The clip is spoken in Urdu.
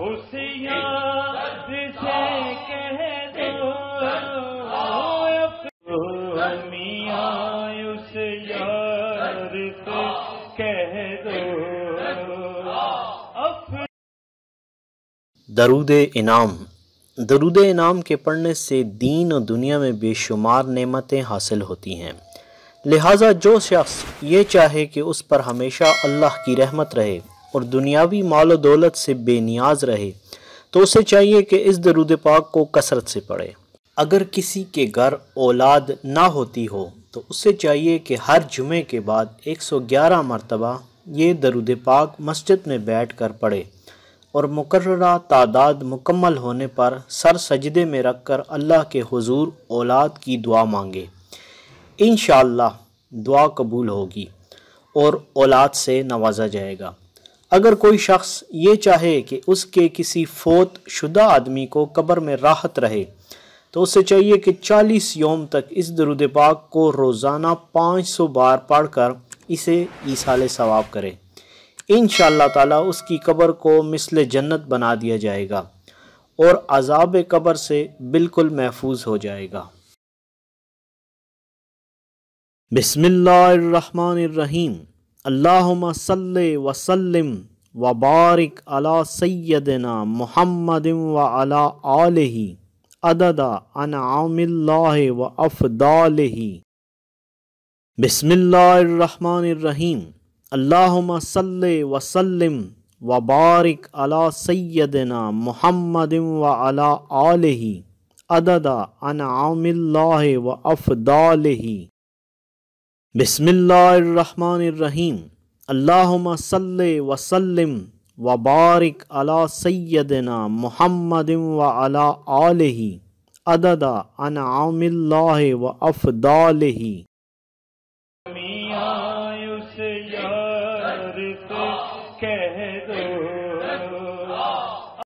اس یاد سے کہہ دو میاں اس یار سے کہہ دو. درود انعام. درود انعام کے پڑھنے سے دین و دنیا میں بے شمار نعمتیں حاصل ہوتی ہیں. لہٰذا جو شخص یہ چاہے کہ اس پر ہمیشہ اللہ کی رحمت رہے اور دنیاوی مال و دولت سے بے نیاز رہے تو اسے چاہیے کہ اس درود پاک کو کثرت سے پڑھے. اگر کسی کے گھر اولاد نہ ہوتی ہو تو اسے چاہیے کہ ہر جمعے کے بعد 111 مرتبہ یہ درود پاک مسجد میں بیٹھ کر پڑھے اور مقررہ تعداد مکمل ہونے پر سر سجدے میں رکھ کر اللہ کے حضور اولاد کی دعا مانگے. انشاءاللہ دعا قبول ہوگی اور اولاد سے نوازا جائے گا. اگر کوئی شخص یہ چاہے کہ اس کے کسی فوت شدہ آدمی کو قبر میں راحت رہے تو اسے چاہیے کہ 40 یوم تک اس درود پاک کو روزانہ 500 بار پڑھ کر اسے ایصال ثواب کرے. انشاءاللہ تعالی اس کی قبر کو مثل جنت بنا دیا جائے گا اور عذاب قبر سے بالکل محفوظ ہو جائے گا. بسم اللہ الرحمن الرحیم. اللہم صلی وسلم وبارک علی سیدنا محمد وعلی آلہ عدد انعام اللہ وافضالہ. بسم اللہ الرحمن الرحیم. اللہم صلی وسلم وبارک علی سیدنا محمد وعلی آلہ عدد انعام اللہ وافضالہ. بسم اللہ الرحمن الرحیم. اللہم صلی وسلم وبارک علی سیدنا محمد وعلی آلہ عدد انعام اللہ وافضالہ. میاں اس یار سے کہہ دو